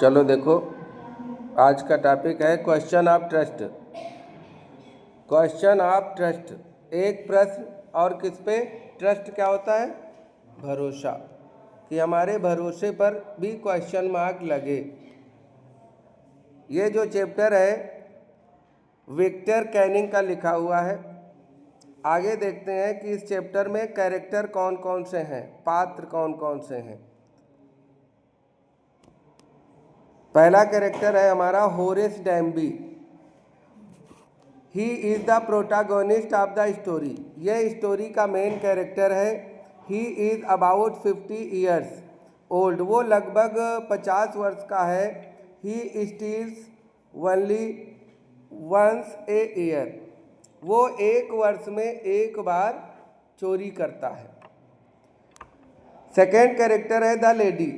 चलो देखो, आज का टॉपिक है question of trust. Question of trust, एक प्रश्न और किस पे ट्रस्ट क्या होता है? भरोसा, कि हमारे भरोसे पर भी क्वेश्चन मार्क लगे। ये जो चैप्टर है विक्टर कैनिंग का लिखा हुआ है। आगे देखते हैं कि इस चैप्टर में कैरेक्टर कौन कौन से हैं, पात्र कौन कौन से हैं। पहला कैरेक्टर है हमारा Horace Danby. He is the protagonist of the story. यह स्टोरी का मेन कैरेक्टर है। He is about 50 years old. वो लगभग 50 वर्ष का है। He steals only once a year. वो एक वर्ष में एक बार चोरी करता है। सेकेंड कैरेक्टर है the lady.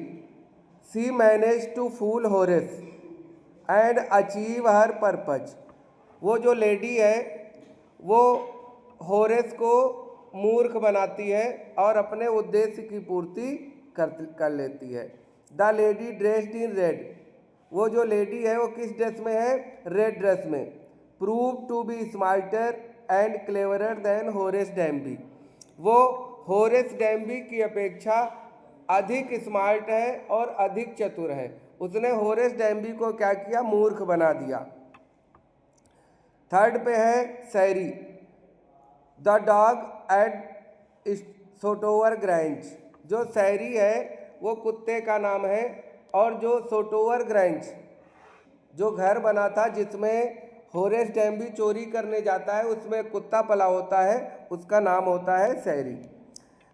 She manage to fool Horace and achieve her purpose. वो जो लेडी है वो होरेस को मूर्ख बनाती है और अपने उद्देश्य की पूर्ति कर लेती है। The lady dressed in red. वो जो लेडी है वो किस ड्रेस में है? रेड ड्रेस में। Prove to be smarter and cleverer than Horace Danby. वो होरेस डैम्बी की अपेक्षा अधिक स्मार्ट है और अधिक चतुर है। उसने होरेस डैम्बी को क्या किया? मूर्ख बना दिया। थर्ड पे है सैरी, the dog eight Shotover Grange. जो सैरी है वो कुत्ते का नाम है और जो सोटोवर ग्रैंज जो घर बना था जिसमें होरेस डैम्बी चोरी करने जाता है उसमें कुत्ता पला होता है, उसका नाम होता है सैरी।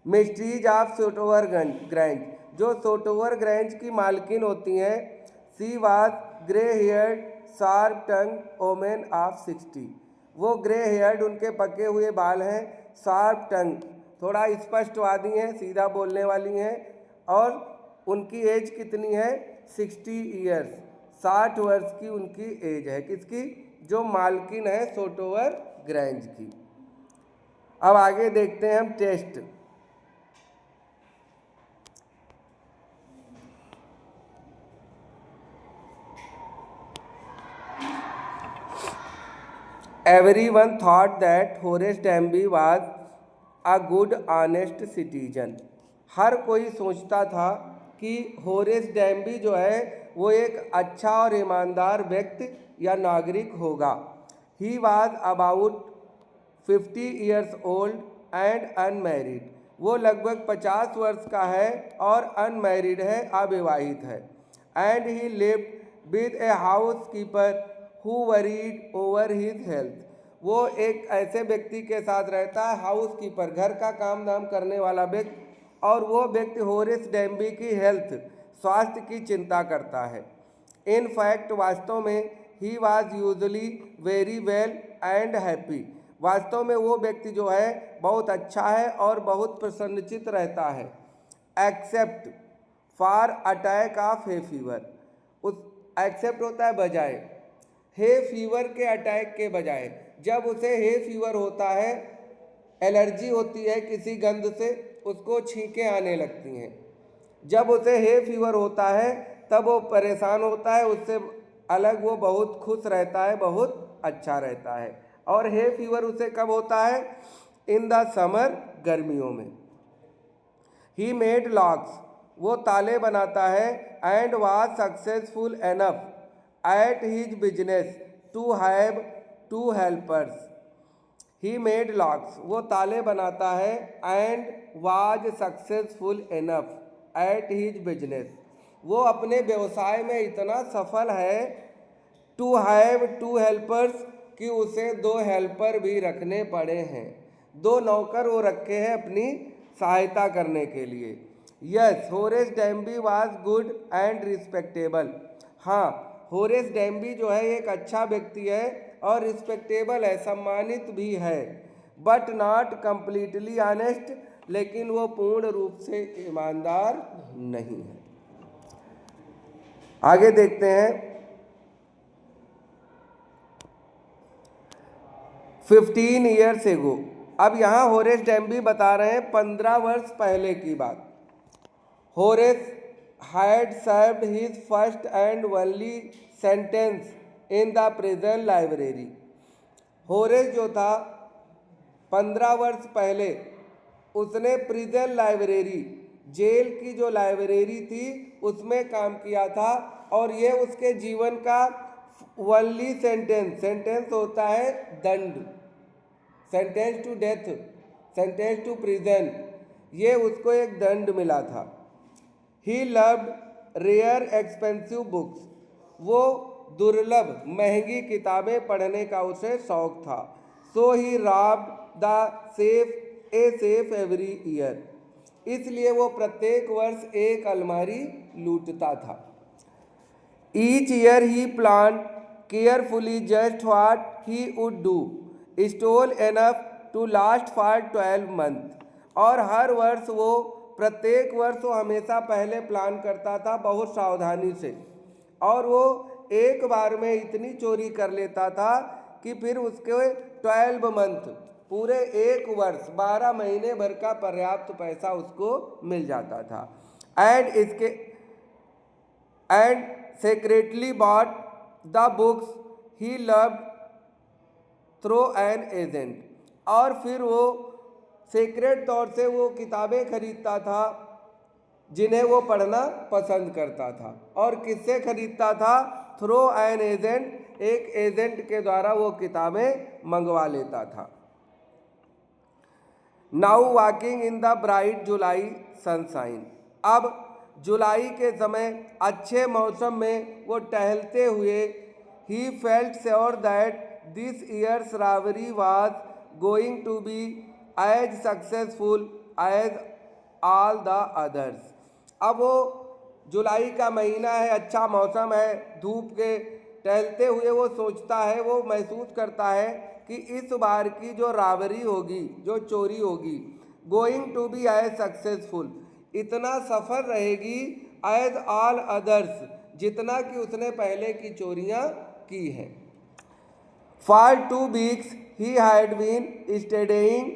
Mysteries of Shotover Grange. जो सोटोवर ग्रैंज की मालकिन होती हैं, she was grey haired sharp tongue woman of 60। वो ग्रे हेयर्ड, उनके पके हुए बाल हैं, शार्प टंग, थोड़ा स्पष्टवादी हैं, सीधा बोलने वाली हैं, और उनकी एज कितनी है? 60 ईयर्स, 60 वर्ष की उनकी एज है। किसकी? जो मालकिन है सोटोवर ग्रैंज की। अब आगे देखते हैं हम test. Everyone thought that Horace Danby was a good honest citizen। हर कोई सोचता था कि होरेस डैम्बी जो है वो एक अच्छा और ईमानदार व्यक्ति या नागरिक होगा। He was about 50 years old and unmarried। वो लगभग 50 वर्ष का है और अनमैरिड है, अविवाहित है। And he lived with a housekeeper who worried over his health। वो एक ऐसे व्यक्ति के साथ रहता है, हाउस कीपर, घर का काम धाम करने वाला व्यक्ति, और वो व्यक्ति होरेस डैम्बी की हेल्थ, स्वास्थ्य की चिंता करता है। इन फैक्ट, वास्तव में, he was usually very well and happy. वास्तव में वो व्यक्ति जो है बहुत अच्छा है और बहुत प्रसन्नचित रहता है। Except for attack of hay fever. उस एक्सेप्ट होता है बजाय, हे फीवर के अटैक के बजाय। जब उसे हे फीवर होता है, एलर्जी होती है किसी गंध से, उसको छींकें आने लगती हैं। जब उसे हे फीवर होता है तब वो परेशान होता है, उससे अलग वो बहुत खुश रहता है, बहुत अच्छा रहता है। और हे फीवर उसे कब होता है? इन द समर, गर्मियों में। He made locks. वो ताले बनाता है। And was successful enough at his business to have 2 helpers. He made locks. वो ताले बनाता है। And was successful enough at his business. वो अपने व्यवसाय में इतना सफल है, टू हैव 2 हेल्पर्स, कि उसे 2 हेल्पर भी रखने पड़े हैं। 2 नौकर वो रखे हैं अपनी सहायता करने के लिए। Yes, Horace Danby was good and respectable. हाँ, होरेस डैम्बी जो है एक अच्छा व्यक्ति है और रिस्पेक्टेबल है, सम्मानित भी है। But not completely honest. लेकिन वो पूर्ण रूप से ईमानदार नहीं है। आगे देखते हैं 15 ईयर्स एगो। अब यहाँ होरेस डैम्बी बता रहे हैं 15 वर्ष पहले की बात। Horace had served his first and only sentence in the prison library. Horace जो था 15 वर्ष पहले उसने प्रिजन लाइब्रेरी, जेल की जो लाइब्रेरी थी उसमें काम किया था, और ये उसके जीवन का ओनली सेंटेंस, सेंटेंस होता है दंड, sentence to death, sentence to prison, ये उसको एक दंड मिला था। He loved rare expensive books, वो दुर्लभ महंगी किताबें पढ़ने का उसे शौक था। So he robbed the safe every year, इसलिए वो प्रत्येक वर्ष एक अलमारी लूटता था। Each year he plan carefully just what he would do, stole enough to last for 12 month, और हर वर्ष वो प्रत्येक वर्ष वो हमेशा पहले प्लान करता था बहुत सावधानी से, और वो एक बार में इतनी चोरी कर लेता था कि फिर उसके 12 मंथ, पूरे एक वर्ष 12 महीने भर का पर्याप्त पैसा उसको मिल जाता था। And secretly bought the books he loved through an agent, और फिर वो सीक्रेट तौर से वो किताबें खरीदता था जिन्हें वो पढ़ना पसंद करता था। और किससे खरीदता था? थ्रू एन एजेंट, एक एजेंट के द्वारा वो किताबें मंगवा लेता था। Now walking in the bright July sunshine, अब जुलाई के समय अच्छे मौसम में वो टहलते हुए, he felt sure that this year's robbery was going to be as successful as all the others. अब वो जुलाई का महीना है, अच्छा मौसम है, धूप के टहलते हुए वो सोचता है, वो महसूस करता है कि इस बार की जो राबरी होगी, जो चोरी होगी, going to be as successful, इतना सफल रहेगी एज ऑल अदर्स, जितना कि उसने पहले की चोरियां की हैं। For 2 weeks he had been staying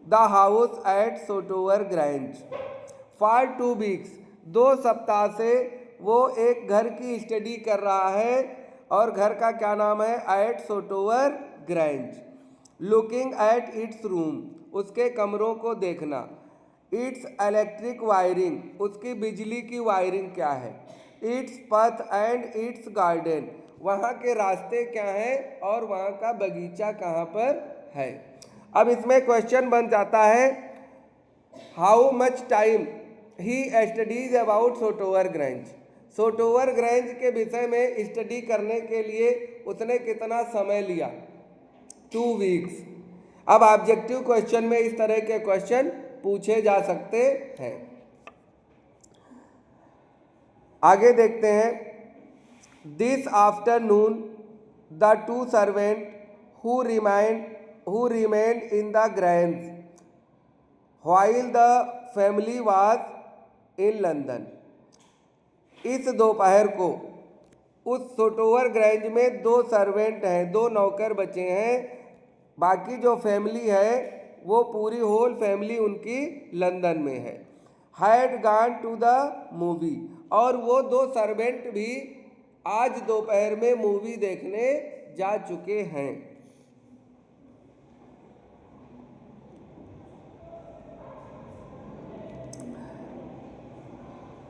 the house at Shotover Grange. For 2 weeks, 2 सप्ताह से वो एक घर की स्टडी कर रहा है, और घर का क्या नाम है? At Shotover Grange. Looking at its room, उसके कमरों को देखना। इट्स इलेक्ट्रिक वायरिंग, उसकी बिजली की वायरिंग क्या है। इट्स पथ एंड इट्स गार्डन, वहाँ के रास्ते क्या हैं और वहाँ का बगीचा कहाँ पर है। अब इसमें क्वेश्चन बन जाता है, how much time he studies about Shotover Grange. Shotover Grange के विषय में स्टडी करने के लिए उसने कितना समय लिया? 2 वीक्स। अब ऑब्जेक्टिव क्वेश्चन में इस तरह के क्वेश्चन पूछे जा सकते हैं। आगे देखते हैं। This afternoon the 2 servant who remained in the grange while the family was in London। इस दोपहर को उस सोटोवर ग्रैंज में 2 सर्वेंट हैं, 2 नौकर बचे हैं, बाकी जो फैमिली है वो पूरी होल फैमिली उनकी लंदन में है। Had gone to the movie, और वो 2 सर्वेंट भी आज दोपहर में मूवी देखने जा चुके हैं।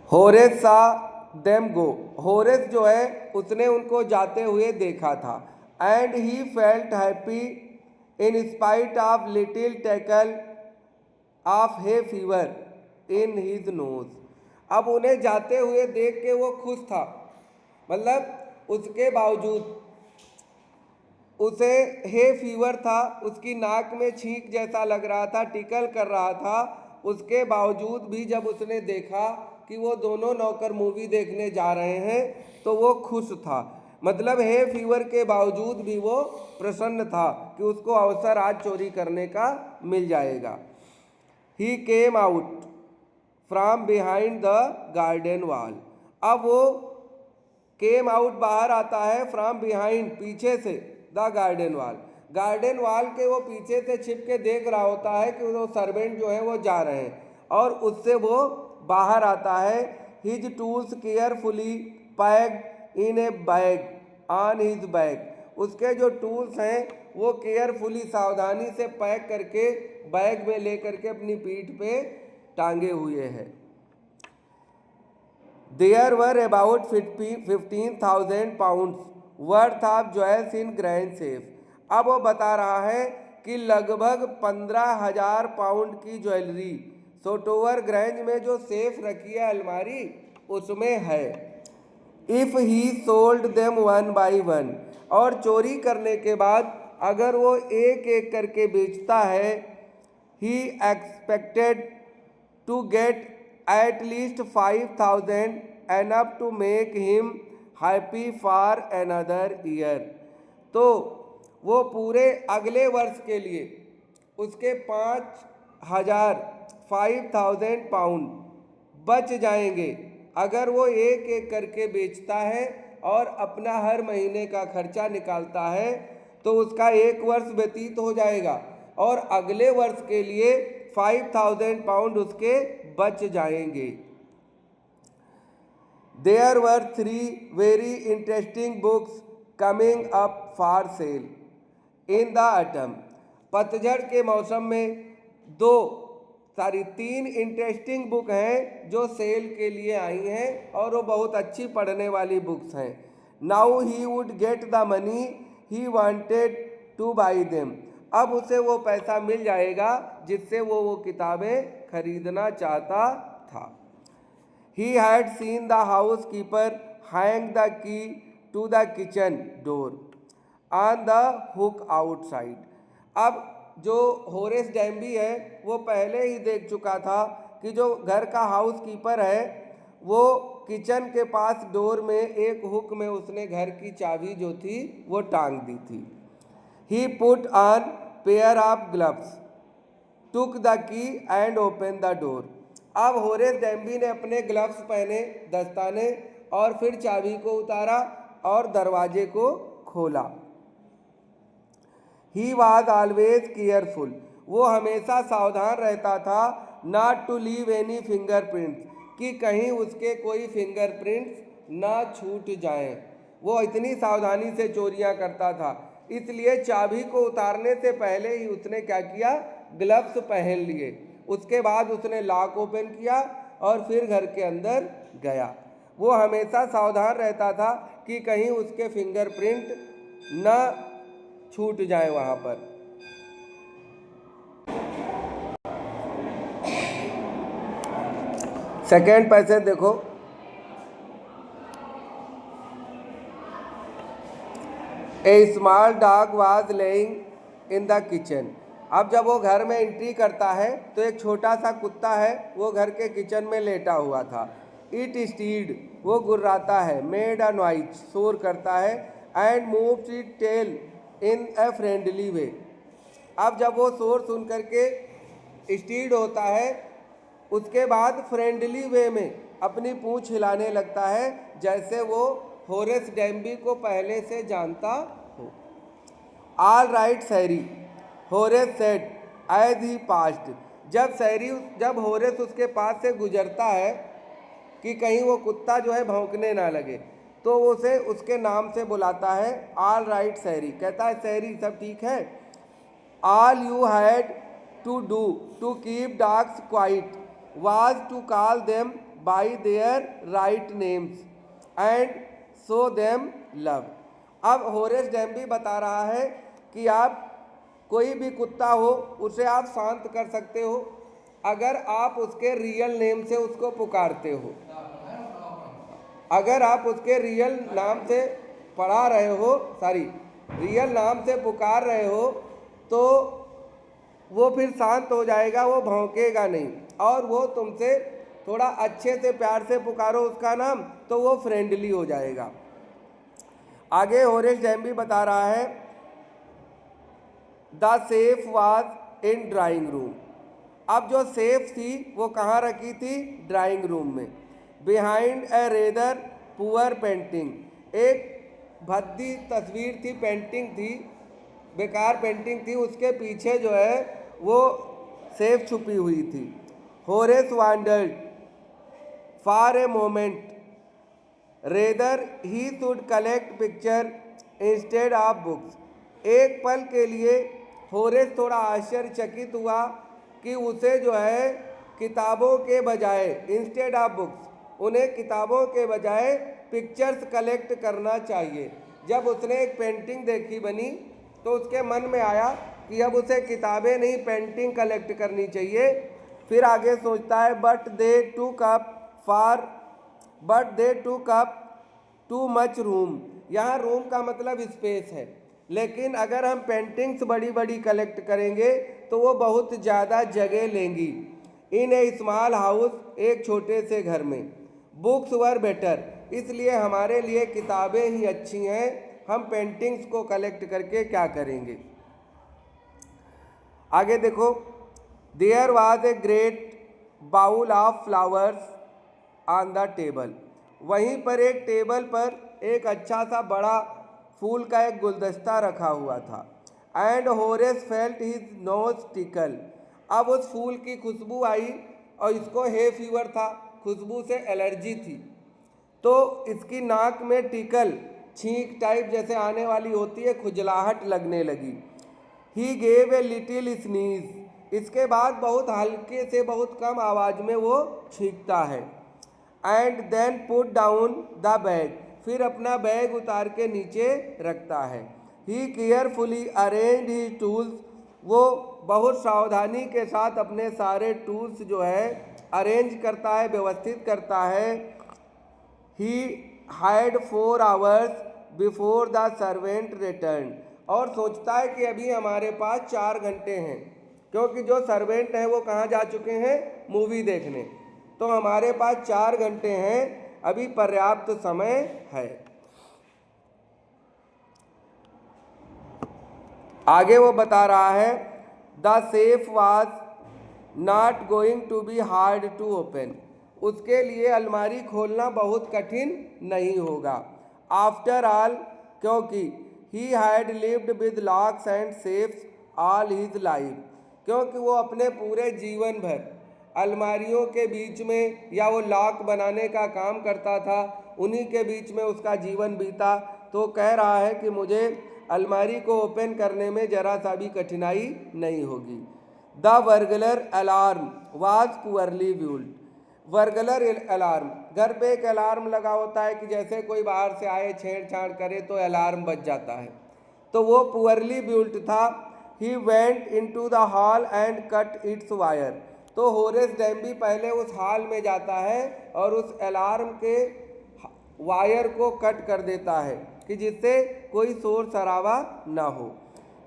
होरेस सा देम गो, होरेस जो है उसने उनको जाते हुए देखा था। And he felt happy in spite of little tackle of hay fever in his nose. अब उन्हें जाते हुए देख के वो खुश था, मतलब उसके बावजूद उसे हे फीवर था, उसकी नाक में छींक जैसा लग रहा था, टिकल कर रहा था, उसके बावजूद भी जब उसने देखा कि वो दोनों नौकर मूवी देखने जा रहे हैं तो वो खुश था। मतलब हे फीवर के बावजूद भी वो प्रसन्न था कि उसको अवसर आज चोरी करने का मिल जाएगा। He came out from behind the garden wall. अब वो केम आउट बाहर आता है, फ्रॉम बिहाइंड पीछे से, the garden wall, garden wall के वो पीछे से छिप के देख रहा होता है कि वो सर्वेंट जो है वो जा रहे हैं, और उससे वो बाहर आता है। His tools carefully packed in A bag on his bag. उसके जो टूल्स हैं वो केयरफुली सावधानी से पैक करके बैग में लेकर के अपनी पीठ पे टांगे हुए हैं। There were about 15,000 pounds worth of jewels in grand safe। अब वो बता रहा है कि लगभग 15,000 पाउंड की ज्वेलरी सोटोवर ग्रैंज में जो सेफ रखी है अलमारी उसमें है। If he sold them one by one, और चोरी करने के बाद अगर वो एक एक करके बेचता है, he expected to get at least 5,000 enough to make him happy for another year। तो वो पूरे अगले वर्ष के लिए उसके 5,000 पाउंड बच जाएंगे अगर वो एक एक करके बेचता है और अपना हर महीने का खर्चा निकालता है, तो उसका एक वर्ष व्यतीत हो जाएगा और अगले वर्ष के लिए 5,000 पाउंड उसके बच जाएंगे। There were 3 very interesting books coming up for sale in the autumn। पतझड़ के मौसम में 3 इंटरेस्टिंग बुक हैं जो सेल के लिए आई हैं और वो बहुत अच्छी पढ़ने वाली बुक्स हैं। Now he would get the money he wanted two by them. अब उसे वो पैसा मिल जाएगा जिससे वो किताबें खरीदना चाहता था। He had seen the housekeeper hang the key to the kitchen door on the hook outside. अब जो होरेस डैम्बी है वो पहले ही देख चुका था कि जो घर का हाउस कीपर है वो किचन के पास डोर में एक हुक में उसने घर की चाबी जो थी वो टांग दी थी। He put on pair of gloves, took the key and opened the door। अब होरेस डैम्बी ने अपने ग्लव्स पहने, दस्ताने, और फिर चाबी को उतारा और दरवाजे को खोला। He was always careful। वो हमेशा सावधान रहता था not to leave any fingerprints, कि कहीं उसके कोई फिंगरप्रिंट्स ना छूट जाएं। वो इतनी सावधानी से चोरियां करता था, इसलिए चाबी को उतारने से पहले ही उसने क्या किया, ग्लव्स पहन लिए। उसके बाद उसने लॉक ओपन किया और फिर घर के अंदर गया। वो हमेशा सावधान रहता था कि कहीं उसके फिंगरप्रिंट न छूट जाए वहाँ पर। सेकेंड पैसेज देखो। A small dog was lying in the kitchen. अब जब वो घर में एंट्री करता है तो एक छोटा सा कुत्ता है वो घर के किचन में लेटा हुआ था। इट स्टीड, वो गुर्राता है, मेड अ नॉइज, शोर करता है, and moves it tail in a friendly way. अब जब वो शोर सुन करके स्टीड होता है उसके बाद फ्रेंडली वे में अपनी पूंछ हिलाने लगता है जैसे वो होरेस डैम्बी को पहले से जानता हो। All right Sally, Horace said as he passed. जब होरेस उसके पास से गुजरता है कि कहीं वो कुत्ता जो है भौंकने ना लगे, तो वो उसे उसके नाम से बुलाता है, ऑल राइट सैरी। कहता है सैरी सब ठीक है। All you had to do to keep dogs quiet was to call them by their right names and show them love. अब होरेस डैम्बी बता रहा है कि आप कोई भी कुत्ता हो उसे आप शांत कर सकते हो अगर आप उसके रियल नेम से उसको पुकारते हो। अगर आप उसके रियल नाम से रियल नाम से पुकार रहे हो तो वो फिर शांत हो जाएगा, वो भौंकेगा नहीं। और वो तुमसे थोड़ा अच्छे से प्यार से पुकारो उसका नाम तो वो फ्रेंडली हो जाएगा। आगे होरेस डैम्बी बता रहा है the safe was in drawing room. अब जो सेफ थी वो कहाँ रखी थी, ड्राइंग रूम में। Behind a rather poor painting, एक भद्दी तस्वीर थी, पेंटिंग थी, बेकार पेंटिंग थी, उसके पीछे जो है वो सेफ छुपी हुई थी। Horace wandered for a moment, rather he should collect picture instead of books. एक पल के लिए होरेस थोड़ा आश्चर्यचकित हुआ कि उसे जो है किताबों के बजाय, इंस्टेड ऑफ बुक्स, उन्हें किताबों के बजाय पिक्चर्स कलेक्ट करना चाहिए। जब उसने एक पेंटिंग देखी बनी तो उसके मन में आया कि अब उसे किताबें नहीं पेंटिंग कलेक्ट करनी चाहिए। फिर आगे सोचता है बट दे टूक अप टू मच रूम। यहाँ रूम का मतलब स्पेस है, लेकिन अगर हम पेंटिंग्स बड़ी बड़ी कलेक्ट करेंगे तो वो बहुत ज़्यादा जगह लेंगी। इन ए स्मॉल हाउस, एक छोटे से घर में। बुक्स वर बेटर, इसलिए हमारे लिए किताबें ही अच्छी हैं, हम पेंटिंग्स को कलेक्ट करके क्या करेंगे। आगे देखो, there was a great bowl of flowers on the table. वहीं पर एक टेबल पर एक अच्छा सा बड़ा फूल का एक गुलदस्ता रखा हुआ था। And Horace felt his nose tackle. अब उस फूल की खुशबू आई और इसको हे फीवर था, खुशबू से एलर्जी थी, तो इसकी नाक में टिकल, छींक टाइप जैसे आने वाली होती है, खुजलाहट लगने लगी। He gave a little sneeze. इसके बाद बहुत हल्के से, बहुत कम आवाज़ में वो छींकता है। And then put down the bag, फिर अपना बैग उतार के नीचे रखता है। He carefully arrange he tools, वो बहुत सावधानी के साथ अपने सारे टूल्स जो है अरेंज करता है, व्यवस्थित करता है। He hide 4 hours before the servant return, और सोचता है कि अभी हमारे पास 4 घंटे हैं, क्योंकि जो सर्वेंट हैं वो कहाँ जा चुके हैं, मूवी देखने, तो हमारे पास 4 घंटे हैं, अभी पर्याप्त समय है। आगे वो बता रहा है the safe was not going to be hard to open. उसके लिए अलमारी खोलना बहुत कठिन नहीं होगा। आफ्टर ऑल, क्योंकि he had lived with locks and safes all his life, क्योंकि वो अपने पूरे जीवन भर अलमारियों के बीच में या वो लॉक बनाने का काम करता था, उन्हीं के बीच में उसका जीवन बीता। तो कह रहा है कि मुझे अलमारी को ओपन करने में ज़रा सा भी कठिनाई नहीं होगी। The burglar alarm was poorly built. Burglar alarm, घर पे एक अलार्म लगा होता है कि जैसे कोई बाहर से आए छेड़छाड़ करे तो अलार्म बज जाता है, तो वो पुअरली बिल्ट था। He went into the hall and cut it's wire. तो होरेस डैम्बी पहले उस हॉल में जाता है और उस अलार्म के वायर को कट कर देता है कि जिससे कोई शोर शराबा ना हो।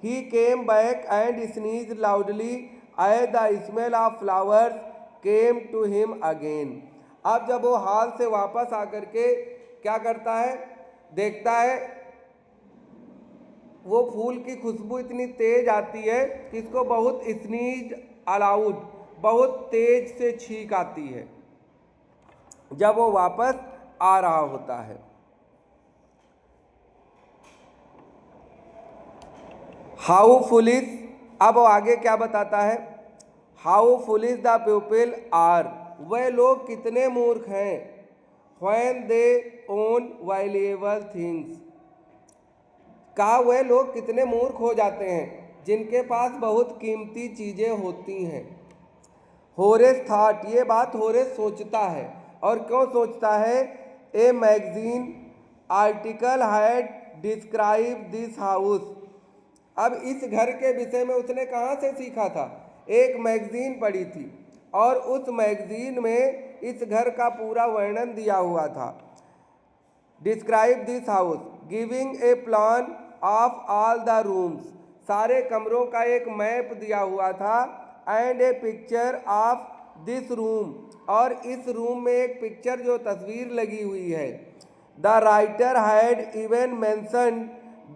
He came back and sneeze loudly as the smell of flowers came to him again. अब जब वो हॉल से वापस आकर के क्या करता है, देखता है वो फूल की खुशबू इतनी तेज आती है कि इसको बहुत स्नीज अलाउड, बहुत तेज से छींक आती है जब वो वापस आ रहा होता है। हाउ फुलिश, अब वो आगे क्या बताता है, how foolish the people are, वह लोग कितने मूर्ख हैं, when they own valuable things, कहा वह लोग कितने मूर्ख हो जाते हैं जिनके पास बहुत कीमती चीज़ें होती हैं। होरेस थॉट, ये बात होरेस सोचता है, और क्यों सोचता है, a magazine article had describe this house. अब इस घर के विषय में उसने कहाँ से सीखा था, एक मैगजीन पढ़ी थी और उस मैगजीन में इस घर का पूरा वर्णन दिया हुआ था। Describe this house giving a plan of all the rooms, सारे कमरों का एक मैप दिया हुआ था। And A picture of this room, और इस रूम में एक पिक्चर जो तस्वीर लगी हुई है। The writer had even mention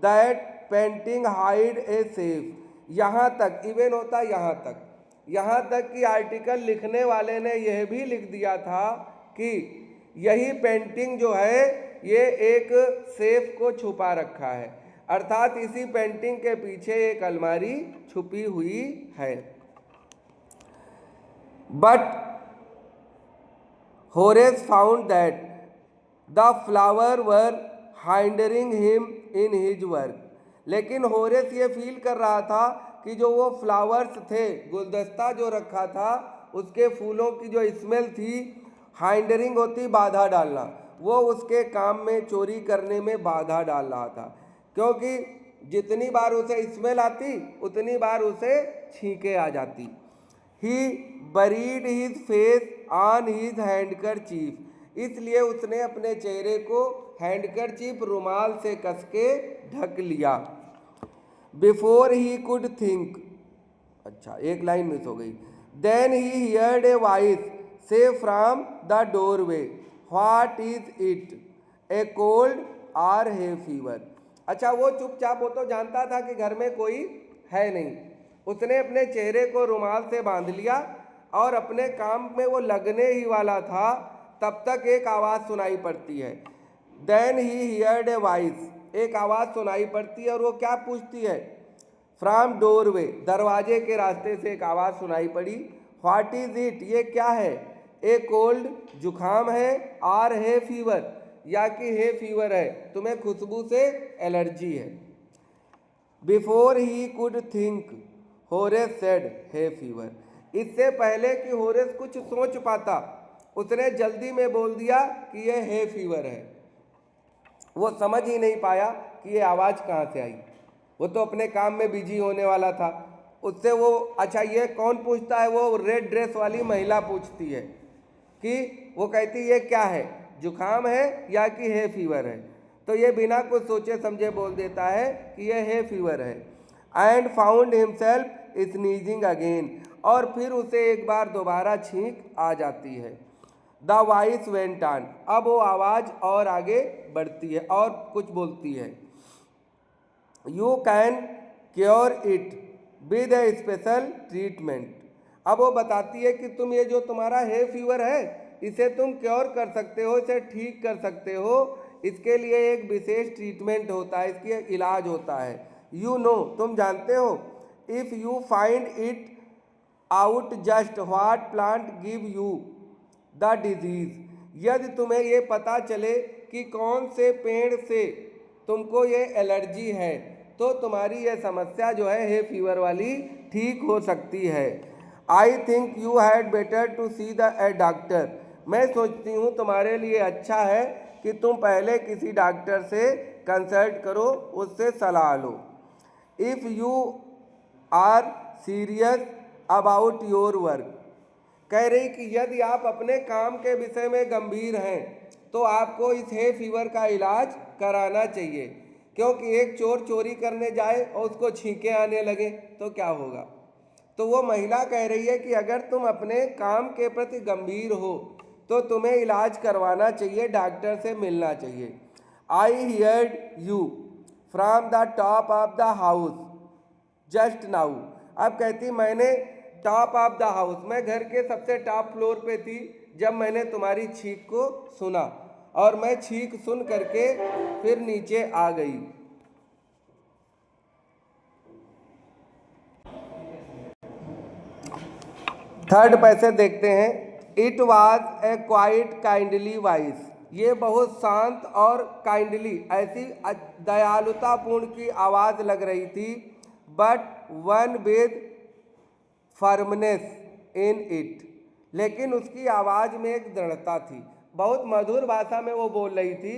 that painting hide a safe, यहाँ तक, इवन होता यहाँ तक कि आर्टिकल लिखने वाले ने यह भी लिख दिया था कि यही पेंटिंग जो है ये एक सेफ को छुपा रखा है, अर्थात इसी पेंटिंग के पीछे एक अलमारी छुपी हुई है। But Horace found that the flower were hindering him in his work. लेकिन होरेस ये फील कर रहा था कि जो वो फ्लावर्स थे, गुलदस्ता जो रखा था, उसके फूलों की जो स्मेल थी, हाइंडरिंग होती बाधा डालना, वो उसके काम में, चोरी करने में बाधा डाल रहा था। क्योंकि जितनी बार उसे स्मेल आती उतनी बार उसे छींके आ जाती। He buried his face on his handkerchief. इसलिए उसने अपने चेहरे को हैंडकरचीफ, रुमाल से कस के ढक लिया। बिफोर ही कुड थिंक, अच्छा एक लाइन मिस हो गई। Then he heard a voice से from the doorway, what is it, a cold or a fever. अच्छा वो चुपचाप, वो तो जानता था कि घर में कोई है नहीं। उसने अपने चेहरे को रुमाल से बांध लिया और अपने काम में वो लगने ही वाला था, तब तक एक आवाज़ सुनाई पड़ती है। Then he heard a voice, एक आवाज़ सुनाई पड़ती है और वो क्या पूछती है? फ्रॉम डोरवे, दरवाजे के रास्ते से एक आवाज़ सुनाई पड़ी। व्हाट इज इट, ये क्या है? ए कोल्ड, जुखाम है, आर है फीवर, या कि है फीवर है, तुम्हें खुशबू से एलर्जी है। Before he could think, Horace said है फीवर। इससे पहले कि होरेस कुछ सोच पाता, उसने जल्दी में बोल दिया कि ये है फीवर है। वो समझ ही नहीं पाया कि ये आवाज़ कहाँ से आई। वो तो अपने काम में बिजी होने वाला था। उससे वो, अच्छा ये कौन पूछता है? वो रेड ड्रेस वाली महिला पूछती है कि, वो कहती ये क्या है, जुखाम है या कि है फीवर है? तो ये बिना कुछ सोचे समझे बोल देता है कि ये है फीवर है। And found himself sneezing again, और फिर उसे एक बार दोबारा छींक आ जाती है। द वॉइस वेंट ऑन, अब वो आवाज़ और आगे बढ़ती है और कुछ बोलती है। You can cure it with A special treatment. अब वो बताती है कि तुम ये जो तुम्हारा है फीवर है, इसे तुम क्योर कर सकते हो, इसे ठीक कर सकते हो। इसके लिए एक विशेष ट्रीटमेंट होता है, इसकी इलाज होता है। यू नो, तुम जानते हो। If you find it out just what plant give you the disease. यदि तुम्हें ये पता चले कि कौन से पेड़ से तुमको ये एलर्जी है, तो तुम्हारी ये समस्या जो है फीवर वाली, ठीक हो सकती है। I think you had better to see the a doctor. मैं सोचती हूँ तुम्हारे लिए अच्छा है कि तुम पहले किसी डॉक्टर से कंसल्ट करो, उससे सलाह लो। If you are serious about your work, कह रही कि यदि आप अपने काम के विषय में गंभीर हैं तो आपको इस है फीवर का इलाज कराना चाहिए। क्योंकि एक चोर चोरी करने जाए और उसको छींके आने लगे तो क्या होगा? तो वो महिला कह रही है कि अगर तुम अपने काम के प्रति गंभीर हो तो तुम्हें इलाज करवाना चाहिए, डॉक्टर से मिलना चाहिए। आई heard you from the top of the house just now. अब कहती, मैंने टॉप ऑफ द हाउस, मैं घर के सबसे टॉप फ्लोर पे थी जब मैंने तुम्हारी छींक को सुना, और मैं छींक सुन करके फिर नीचे आ गई। थर्ड पैसेज देखते हैं। It was a quite kindly voice, ये बहुत शांत और काइंडली, ऐसी दयालुतापूर्ण की आवाज़ लग रही थी। But one with firmness in it, लेकिन उसकी आवाज़ में एक दृढ़ता थी। बहुत मधुर भाषा में वो बोल रही थी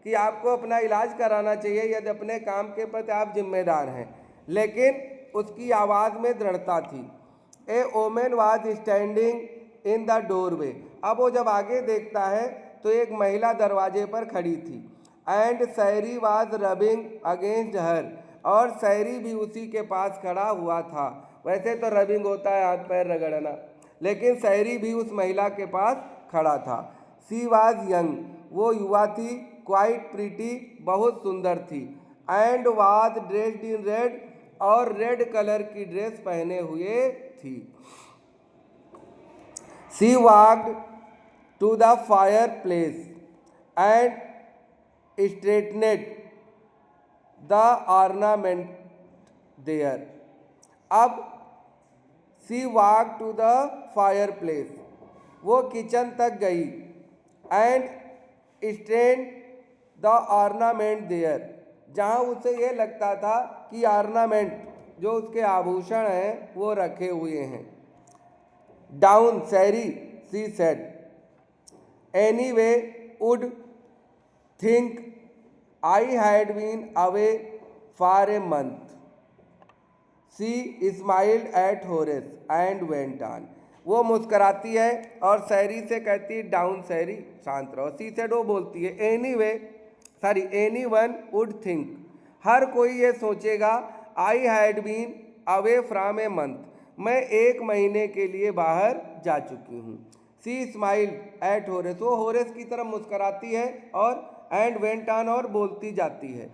कि आपको अपना इलाज कराना चाहिए यदि अपने काम के प्रति आप जिम्मेदार हैं, लेकिन उसकी आवाज़ में दृढ़ता थी। A woman was standing in the doorway. अब वो जब आगे देखता है तो एक महिला दरवाजे पर खड़ी थी। एंड सैरी वाज रबिंग अगेंस्ट हर, और सैरी भी उसी के पास खड़ा हुआ था। वैसे तो रबिंग होता है हाथ पैर रगड़ना, लेकिन सैरी भी उस महिला के पास खड़ा था। सी वाज यंग, वो युवा थी। क्वाइट प्रीटी, बहुत सुंदर थी। And was dressed in red, और रेड कलर की ड्रेस पहने हुए थी। She walked to the fireplace and straightened the ornament there. अब she walk to the fireplace, वो किचन तक गई and stand the ornament there, जहाँ उसे ये लगता था कि ऑर्नामेंट जो उसके आभूषण हैं वो रखे हुए हैं। Down Sally she said, anyway would think I had been away for a month. She smiled at Horace and went on. वो मुस्कराती है और सैरी से कहती है डाउन सैरी, शांत रहो। सी सेड वो बोलती है एनी वन वुड थिंक, हर कोई ये सोचेगा, I had been away from a month, मैं 1 महीने के लिए बाहर जा चुकी हूँ। सी स्माइल्ड एट होरेस, वो होरेस की तरफ मुस्कराती है और एंड वेंट ऑन और बोलती जाती है।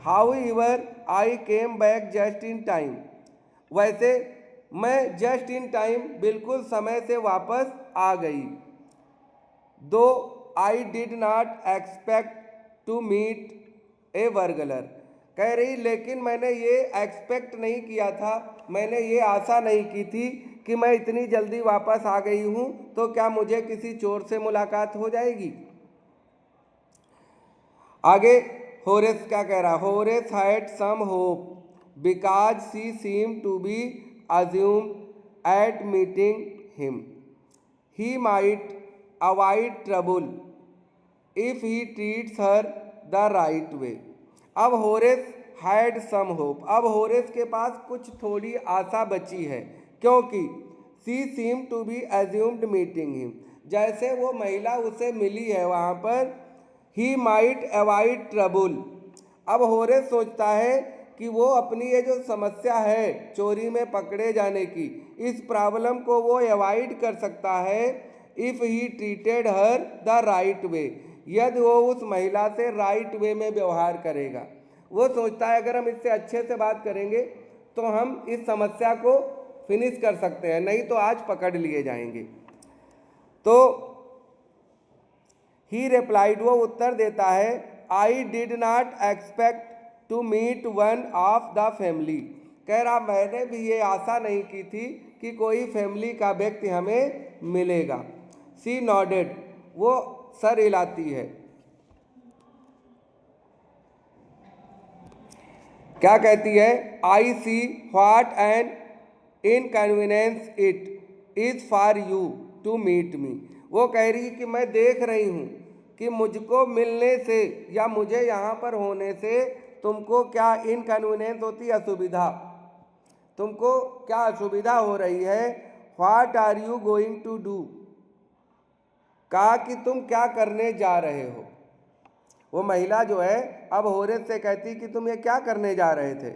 How ever I came back just in time, वैसे मैं जस्ट इन टाइम बिल्कुल समय से वापस आ गई। Though I did not expect to meet a burglar, कह रही लेकिन मैंने ये एक्सपेक्ट नहीं किया था, मैंने ये आशा नहीं की थी कि मैं इतनी जल्दी वापस आ गई हूँ तो क्या मुझे किसी चोर से मुलाकात हो जाएगी। आगे होरेस क्या कह रहा, Horace had some hope because she seem to be assumed at meeting him he might avoid trouble if he treats her the right way। अब होरेस हैड सम होप, अब होरेस के पास कुछ थोड़ी आशा बची है, क्योंकि she seem to be assumed meeting him, जैसे वो महिला उसे मिली है वहाँ पर, ही माइट अवॉइड ट्रबल। अब होरेस सोचता है कि वो अपनी ये जो समस्या है चोरी में पकड़े जाने की, इस प्रॉब्लम को वो अवॉइड कर सकता है if he treated her the right way, यदि वो उस महिला से राइट वे में व्यवहार करेगा। वो सोचता है अगर हम इससे अच्छे से बात करेंगे तो हम इस समस्या को फिनिश कर सकते हैं, नहीं तो आज पकड़ लिए जाएंगे। तो ही रिप्लाइड, वो उत्तर देता है, I did not expect to meet one of the family, कह रहा मैंने भी ये आशा नहीं की थी कि कोई फैमिली का व्यक्ति हमें मिलेगा। सी नॉडेड, वो सर हिलाती है। क्या कहती है, I see what an inconvenience it is for you to meet me, वो कह रही कि मैं देख रही हूँ कि मुझको मिलने से या मुझे यहाँ पर होने से तुमको क्या इनकन्वीनियंस होती है, असुविधा, तुमको क्या असुविधा हो रही है। What are you going to do, कहा कि तुम क्या करने जा रहे हो। वो महिला जो है अब होरेस से कहती कि तुम ये क्या करने जा रहे थे।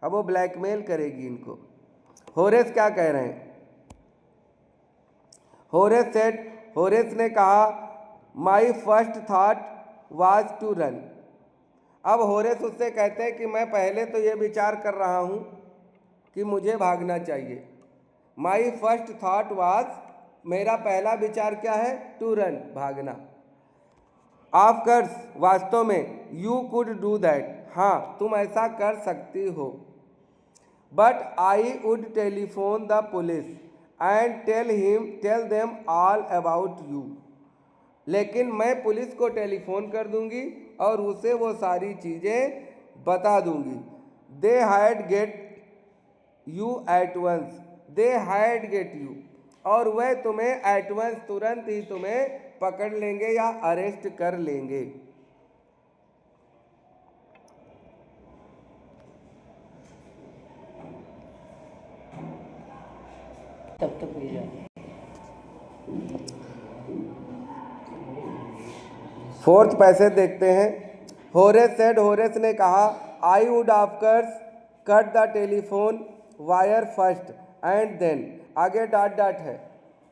अब वो ब्लैकमेल करेगी इनको। होरेस क्या कह रहे हैं, होरेस ने कहा my first thought was to run. अब होरेस उससे कहते हैं कि मैं पहले तो ये विचार कर रहा हूँ कि मुझे भागना चाहिए। माई फर्स्ट थाट वाज, मेरा पहला विचार क्या है, टू रन, भागना। ऑफकोर्स, वास्तव में, यू कुड डू दैट, हाँ तुम ऐसा कर सकती हो। But I would telephone the police and tell them all about you, लेकिन मैं पुलिस को टेलीफोन कर दूंगी और उसे वो सारी चीज़ें बता दूंगी। They had get you at once, they had get you, और वह तुम्हें एट वंस, तुरंत ही तुम्हें पकड़ लेंगे या अरेस्ट कर लेंगे। तब तक नहीं जाए। फोर्थ पैसेज देखते हैं। होरेस ने कहा I would of course cut the telephone wire first and then, आगे डॉट डॉट है,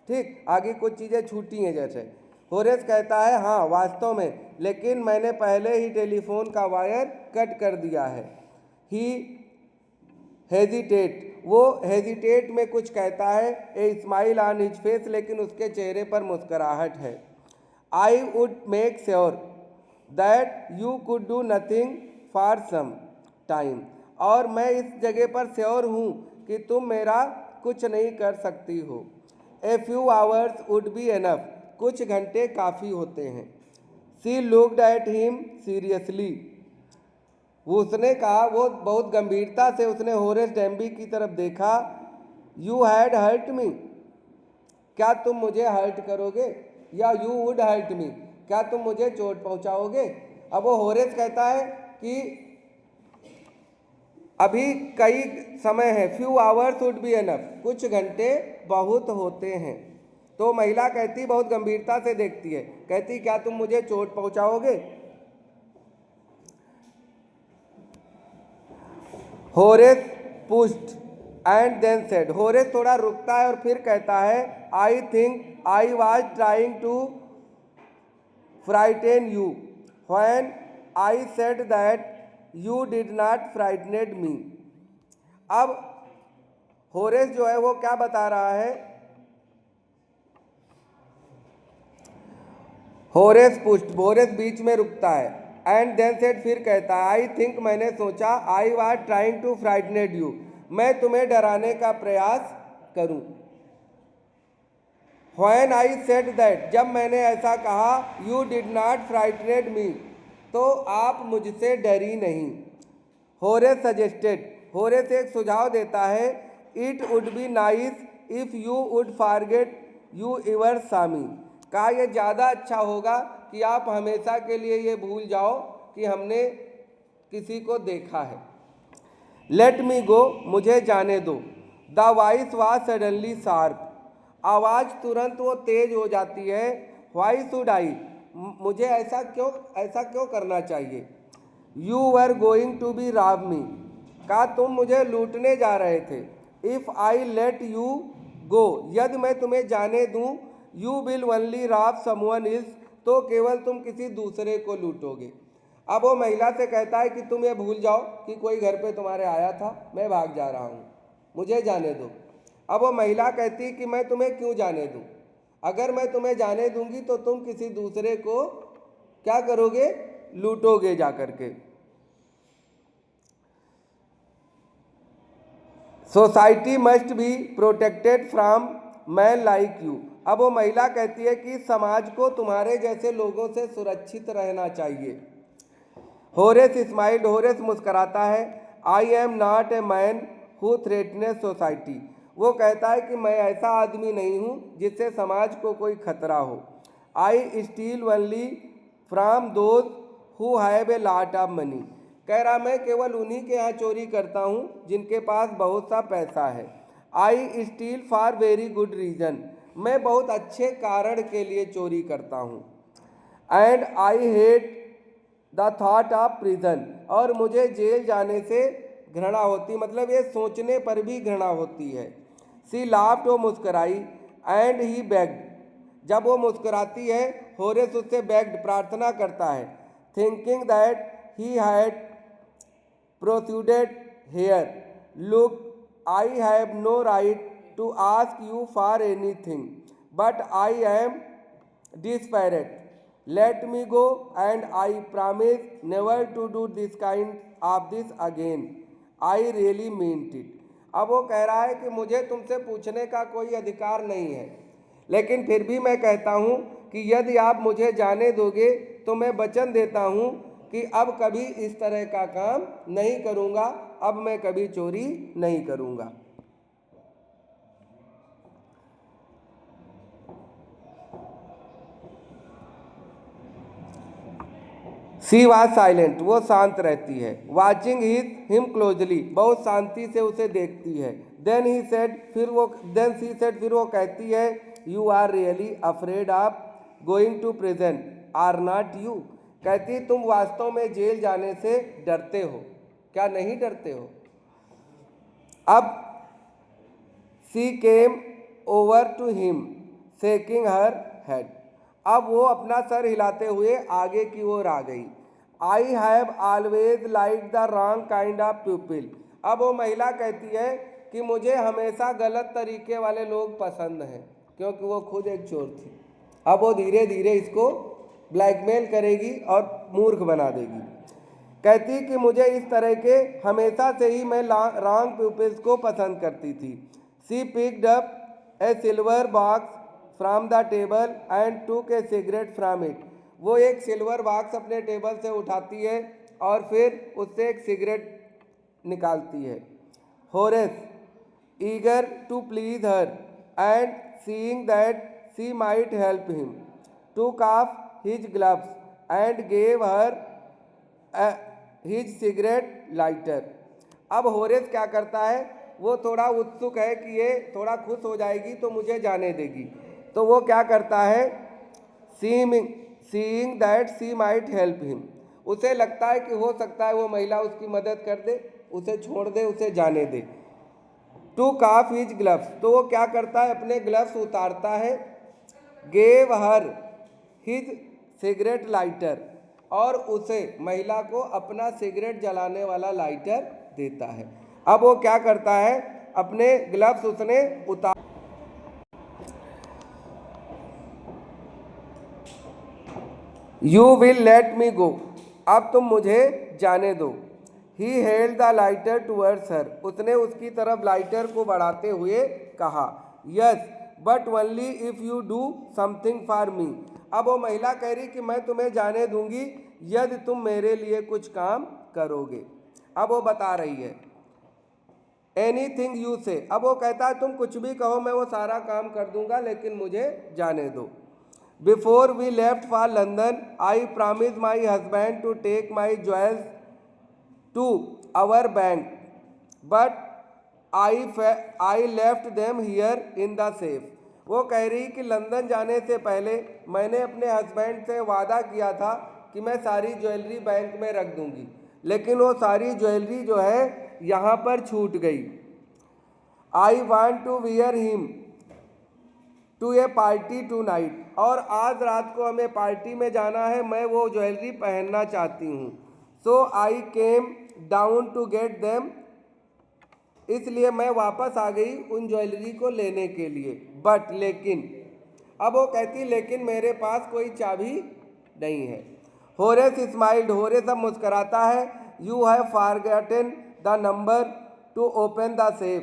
ठीक, आगे कुछ चीज़ें छूटी हैं जैसे। होरेस कहता है हाँ वास्तव में, लेकिन मैंने पहले ही टेलीफोन का वायर कट कर दिया है। ही हेजिटेट, वो हेजिटेट में कुछ कहता है, a smile on his face, लेकिन उसके चेहरे पर मुस्कुराहट है। I would make sure that you could do nothing for some time, और मैं इस जगह पर श्योर हूँ कि तुम मेरा कुछ नहीं कर सकती हो। A few hours would be enough, कुछ घंटे काफ़ी होते हैं। She looked at him seriously, उसने कहा, वो बहुत गंभीरता से उसने होरेस डैम्बी की तरफ देखा। यू हैड हर्ट मी, क्या तुम मुझे हर्ट करोगे, या यू वुड हर्ट मी, क्या तुम मुझे चोट पहुंचाओगे। अब वो होरेस कहता है कि अभी कई समय है, few hours would be enough, कुछ घंटे बहुत होते हैं। तो महिला कहती, बहुत गंभीरता से देखती है, कहती क्या तुम मुझे चोट पहुंचाओगे। Horace pushed and then said, Horace थोड़ा रुकता है और फिर कहता है, I think I was trying to frighten you when I said that you did not frightened me. अब होरेस जो है वो क्या बता रहा है, होरेस पुश्ड, होरेस बीच में रुकता है, एंड देन सेड, फिर कहता है, आई थिंक, मैंने सोचा, I was trying to frightened you, मैं तुम्हें डराने का प्रयास करूं। व्हेन आई सेड दैट, जब मैंने ऐसा कहा, यू डिड नॉट फ्राइटनेड मी, तो आप मुझसे डरी नहीं। होरेस सजेस्टेड, होरेस एक सुझाव देता है, it would be nice if you would forget you ever saw me, कहा यह ज़्यादा अच्छा होगा कि आप हमेशा के लिए ये भूल जाओ कि हमने किसी को देखा है। लेट मी गो, मुझे जाने दो। The voice was suddenly sharp, आवाज़ तुरंत वो तेज हो जाती है। व्हाई शुड आई, मुझे ऐसा क्यों करना चाहिए। You were going to be rob me, कहा तुम मुझे लूटने जा रहे थे। If I let you go, यदि मैं तुम्हें जाने दूं, you will only rob someone is, तो केवल तुम किसी दूसरे को लूटोगे। अब वो महिला से कहता है कि तुम ये भूल जाओ कि कोई घर पे तुम्हारे आया था, मैं भाग जा रहा हूँ, मुझे जाने दो। अब वो महिला कहती है कि मैं तुम्हें क्यों जाने दूँ, अगर मैं तुम्हें जाने दूंगी तो तुम किसी दूसरे को क्या करोगे, लूटोगे जा करके। Society must be protected from man like you, अब वो महिला कहती है कि समाज को तुम्हारे जैसे लोगों से सुरक्षित रहना चाहिए। होरेस स्माइल्ड, होरेस मुस्कराता है, I am not a man who threatens society, वो कहता है कि मैं ऐसा आदमी नहीं हूँ जिससे समाज को कोई खतरा हो। I steal only from those who have a lot of money, कह रहा मैं केवल उन्हीं के यहाँ चोरी करता हूँ जिनके पास बहुत सा पैसा है। I steal for very good reason, मैं बहुत अच्छे कारण के लिए चोरी करता हूँ। And I hate the thought of prison, और मुझे जेल जाने से घृणा होती, मतलब ये सोचने पर भी घृणा होती है। सी लाफ्ड, वो मुस्कराई, एंड ही बेग्ड, जब वो मुस्कुराती है होरेस उससे बेग्ड, प्रार्थना करता है। Thinking that he had proceeded here, look, I have no right to ask you for anything, but I am desperate, let me go and I promise never to do this kind of this again, I really meant it. अब वो कह रहा है कि मुझे तुमसे पूछने का कोई अधिकार नहीं है, लेकिन फिर भी मैं कहता हूँ कि यदि आप मुझे जाने दोगे तो मैं वचन देता हूँ कि अब कभी इस तरह का काम नहीं करूँगा, अब मैं कभी चोरी नहीं करूँगा। सी वॉज साइलेंट, वो शांत रहती है। वॉचिंग हिम क्लोजली, बहुत शांति से उसे देखती है। देन सी सेड, फिर वो कहती है, you are really afraid of going to prison are not you, कहती तुम वास्तव में जेल जाने से डरते हो, क्या नहीं डरते हो। अब she came over to him shaking her head, अब वो अपना सर हिलाते हुए आगे की ओर आ गई। I have always like the wrong kind of people, अब वो महिला कहती है कि मुझे हमेशा गलत तरीके वाले लोग पसंद हैं, क्योंकि वो खुद एक चोर थी। अब वो धीरे धीरे इसको ब्लैकमेल करेगी और मूर्ख बना देगी। कहती कि मुझे इस तरह के हमेशा से ही मैं रॉन्ग पीपल्स को पसंद करती थी। She picked up a silver box from the table and took a cigarette from it. वो एक सिल्वर बॉक्स अपने टेबल से उठाती है और फिर उससे एक सिगरेट निकालती है। Horace, eager to please her and seeing that she might help him, took off his gloves and gave her his cigarette lighter. अब होरेस क्या करता है, वो थोड़ा उत्सुक है कि ये थोड़ा खुश हो जाएगी तो मुझे जाने देगी, तो वो क्या करता है, seeing that she might help him, उसे लगता है कि हो सकता है वो महिला उसकी मदद कर दे, उसे छोड़ दे, उसे जाने दे। टू ऑफ हिज ग्लव्स, तो वो क्या करता है, अपने ग्लव्स उतारता है। Gave her his cigarette lighter, और उसे महिला को अपना सिगरेट जलाने वाला लाइटर देता है। अब वो क्या करता है, अपने ग्लव्स उसने उतार, यू विल लेट मी गो, अब तुम मुझे जाने दो। He held the lighter towards her, उसने उसकी तरफ लाइटर को बढ़ाते हुए कहा, yes but only if you do something for me. अब वो महिला कह रही कि मैं तुम्हें जाने दूंगी यदि तुम मेरे लिए कुछ काम करोगे। अब वो बता रही है, एनीथिंग यू से, अब वो कहता है तुम कुछ भी कहो मैं वो सारा काम कर दूंगा लेकिन मुझे जाने दो। Before we left for London I promise my husband to take my jewels to our bank, but I left them here in the safe. वो कह रही कि लंदन जाने से पहले मैंने अपने हस्बैंड से वादा किया था कि मैं सारी ज्वेलरी बैंक में रख दूंगी, लेकिन वो सारी ज्वेलरी जो है यहाँ पर छूट गई। I want to wear him to a party tonight, और आज रात को हमें पार्टी में जाना है, मैं वो ज्वेलरी पहनना चाहती हूँ। So I came down to get them, इसलिए मैं वापस आ गई उन ज्वेलरी को लेने के लिए। बट लेकिन, अब वो कहती लेकिन मेरे पास कोई चाबी नहीं है। होरेस स्माइल्ड, होरेस अब मुस्कराता है, you have forgotten the number two open the safe,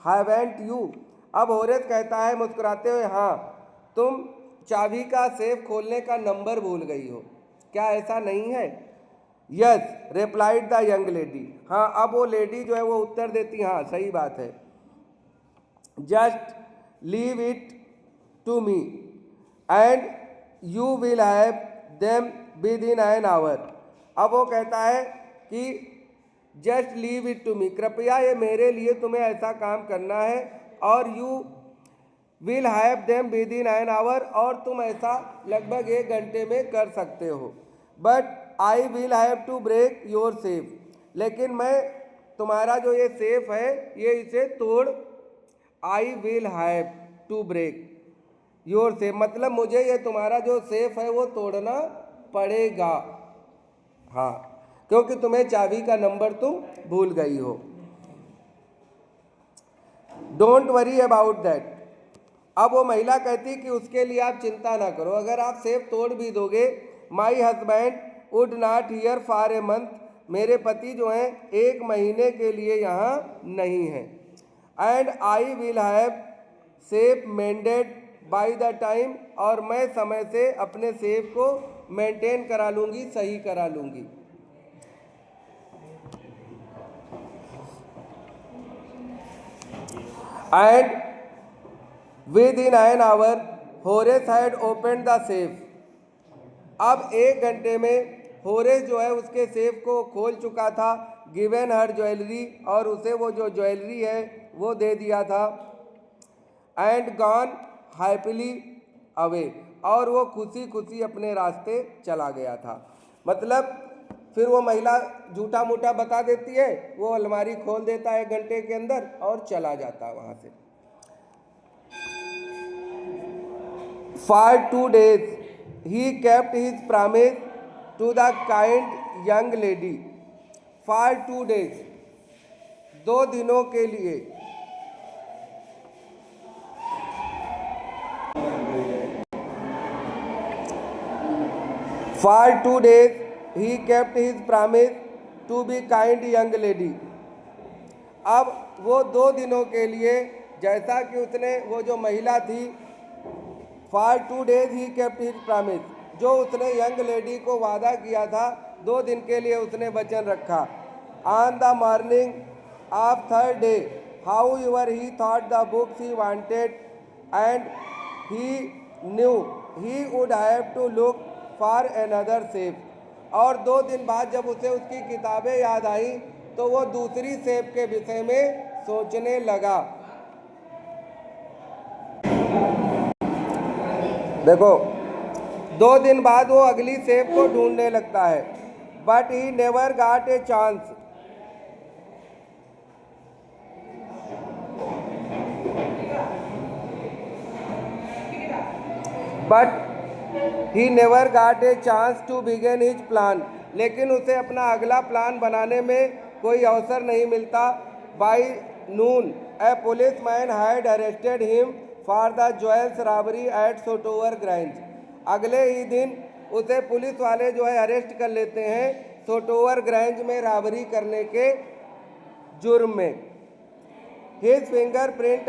haven't you. अब होरेस कहता है मुस्कुराते हुए, हाँ तुम चाबी का सेफ खोलने का नंबर भूल गई हो, क्या ऐसा नहीं है? Yes replied the young lady, हाँ अब वो लेडी जो है वो उत्तर देती, हाँ सही बात है। Just leave it to me and you will have them within an hour. अब वो कहता है कि just leave it to me, कृपया ये मेरे लिए तुम्हें ऐसा काम करना है, और you will have them within an our, और तुम ऐसा लगभग 1 घंटे में कर सकते हो। But I will have to break your safe, लेकिन मैं तुम्हारा जो ये सेफ है ये इसे तोड़, I will have to break your safe, मतलब मुझे ये तुम्हारा जो सेफ है वो तोड़ना पड़ेगा, हाँ क्योंकि तुम्हें चाबी का नंबर तुम भूल गई हो। डोंट वरी अबाउट दैट, अब वो महिला कहती कि उसके लिए आप चिंता ना करो, अगर आप सेफ तोड़ भी दोगे, my husband would not here for a month, मेरे पति जो हैं 1 महीने के लिए यहाँ नहीं हैं। And I will have safe mended by the time, और मैं समय से अपने सेफ को मेंटेन करा लूँगी, सही करा लूँगी। And with in an our Horace had open the safe, अब 1 घंटे में होरेस जो है उसके सेफ को खोल चुका था। गिवन हर ज्वेलरी, और उसे वो जो ज्वेलरी है वो दे दिया था। एंड गॉन हैप्पीली अवे, और वो खुशी खुशी अपने रास्ते चला गया था। मतलब फिर वो महिला झूठा मूठा बता देती है, वो अलमारी खोल देता है 1 घंटे के अंदर और चला जाता है वहाँ से। For 2 days he kept his promise to the kind young lady. For 2 days, 2 दिनों के लिए For 2 days he kept his promise to be kind young lady. अब वो 2 दिनों के लिए, जैसा कि उसने वो जो महिला थी for 2 days he kept his promise, जो उसने यंग लेडी को वादा किया था 2 दिन के लिए उसने वचन रखा। On the morning of third day however he thought the books he wanted and he knew he would have to look for another safe. और 2 दिन बाद जब उसे उसकी किताबें याद आई तो वो दूसरी सेब के विषय में सोचने लगा। देखो 2 दिन बाद वो अगली सेब को ढूंढने लगता है, but he never got a chance. But he never got a chance to begin his plan, लेकिन उसे अपना अगला प्लान बनाने में कोई अवसर नहीं मिलता। By noon a policeman had arrested him for the jewels robbery at Sotover Grange. अगले ही दिन उसे पुलिस वाले जो है अरेस्ट कर लेते हैं सोटोवर ग्रांज में रॉबरी करने के जुर्म में। His fingerprint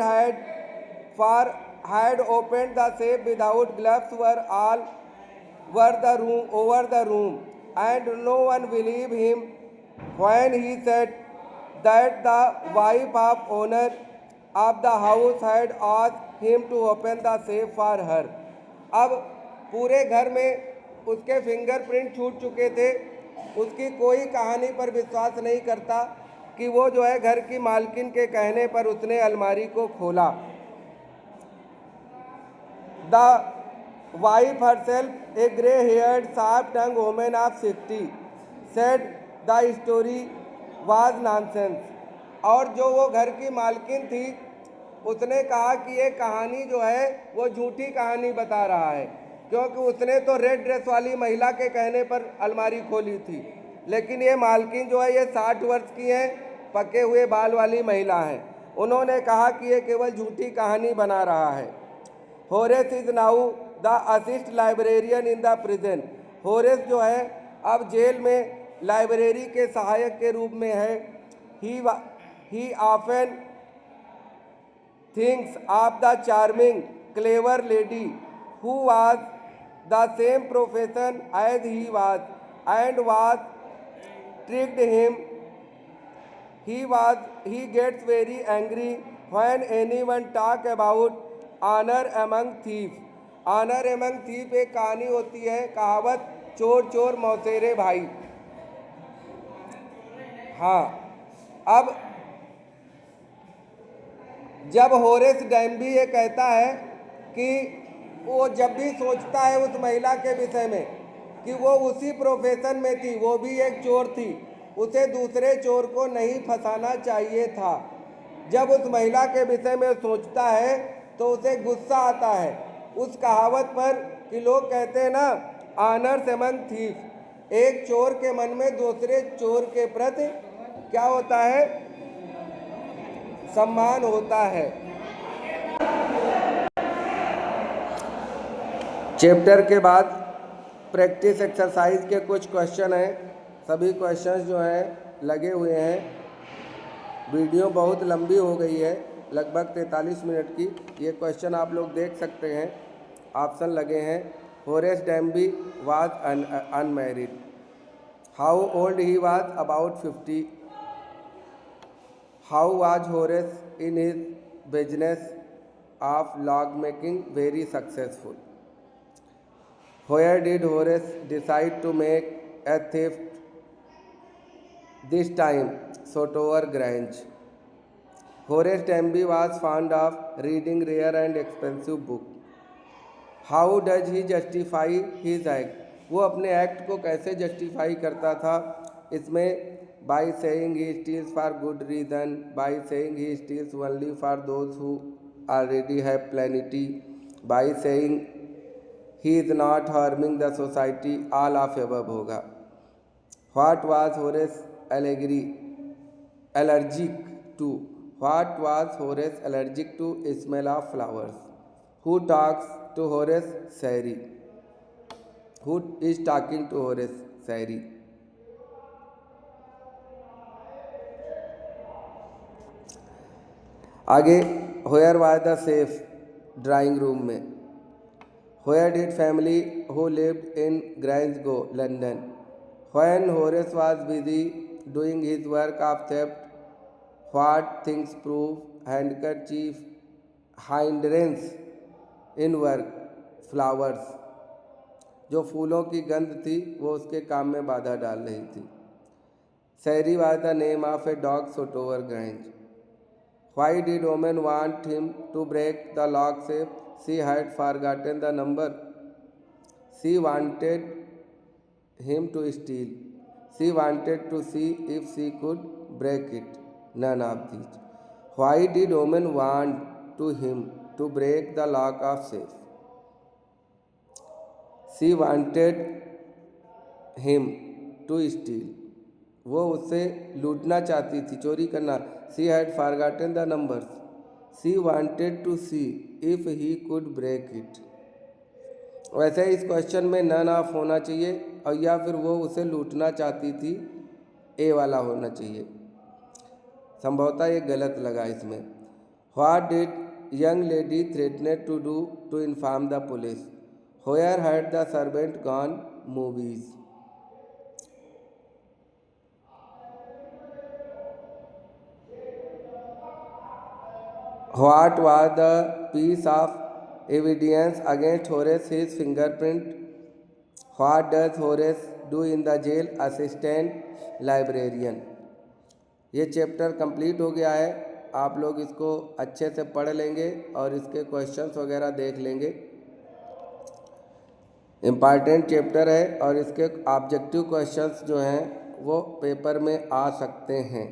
had opened the safe without gloves were all over the room, and no one believed him when he said that the wife of owner of the house had asked him to open the safe for her. अब पूरे घर में उसके fingerprint छूट चुके थे। उसकी कोई कहानी पर विश्वास नहीं करता कि वो जो है घर की मालकिन के कहने पर उसने अलमारी को खोला। The wife herself, a grey-haired, sharp-tongued woman of 60, said the story was nonsense. और जो वो घर की मालकिन थी उसने कहा कि ये कहानी जो है वो झूठी कहानी बता रहा है, क्योंकि उसने तो रेड ड्रेस वाली महिला के कहने पर अलमारी खोली थी, लेकिन ये मालकिन जो है ये 60 वर्ष की हैं, पके हुए बाल वाली महिला हैं। उन्होंने कहा कि ये केवल झूठी कहानी बना रहा है। Horace is now the assist librarian in the prison. Horace जो है अब जेल में लाइब्रेरी के सहायक के रूप में है। He often thinks of the charming clever lady who was the same profession as he was and was tricked him. He gets very angry when anyone talk about honour among thief. Honour among thief एक कहानी होती है, कहावत, चोर चोर मौसेरे भाई। हाँ, अब जब होरेस डैम्बी ये कहता है कि वो जब भी सोचता है उस महिला के विषय में कि वो उसी प्रोफेशन में थी, वो भी एक चोर थी, उसे दूसरे चोर को नहीं फंसाना चाहिए था। जब उस महिला के विषय में सोचता है तो उसे गुस्सा आता है उस कहावत पर कि लोग कहते हैं ना, ऑनर्स एमंग थीफ, एक चोर के मन में दूसरे चोर के प्रति क्या होता है? सम्मान होता है। चैप्टर के बाद प्रैक्टिस एक्सरसाइज के कुछ क्वेश्चन हैं। सभी क्वेश्चंस जो हैं लगे हुए हैं। वीडियो बहुत लंबी हो गई है, लगभग 43 मिनट की। ये क्वेश्चन आप लोग देख सकते हैं, ऑप्शन लगे हैं। Horace Danby was unmarried. How old he was? About 50। How was Horace in his business of lock making? Very successful. Where did Horace decide to make a theft this time? Sotover Grange. Horace Denby was fond of reading rare and expensive books. How does he justify his act? वो अपने act को कैसे justify करता था? इसमें by saying he steals for good reason, by saying he steals only for those who already have plenty, by saying he is not harming the society, all of above होगा। What was Horace allergic to? What was Horace allergic to? Smell of flowers. Who talks to Horace? Sari. Who is talking to Horace? Sari. आगे, where was the safe? Drawing room में। Where did family who lived in Grange go? London. When Horace was busy doing his work of theft, what things prove handkerchief hindrance in work? Flowers. जो फूलों की गंध थी वो उसके काम में बाधा डाल रही थी. Sherry was the name of a dog shot over Grange. Why did woman want him to break the lock safe? She had forgotten the number. She wanted him to steal. She wanted to see if she could break it. None of these. Why did woman want to him to break the lock of safe? She wanted him to steal. वो उससे लूटना चाहती थी, चोरी करना. She had forgotten the numbers. She wanted to see if he could break it. वैसे इस question में नन ऑफ होना चाहिए और या फिर वो उसे लूटना चाहती थी, ए वाला होना चाहिए. संभवतः ये गलत लगा इसमें. What did young lady threatened to do to inform the police? Where had the servant gone? Movies. What was the piece of evidence against Horace? His fingerprint. What does Horace do in the jail? Assistant librarian. ये chapter complete हो गया है. आप लोग इसको अच्छे से पढ़ लेंगे और इसके क्वेश्चंस वगैरह देख लेंगे. इम्पॉर्टेंट चैप्टर है और इसके ऑब्जेक्टिव क्वेश्चंस जो हैं वो पेपर में आ सकते हैं.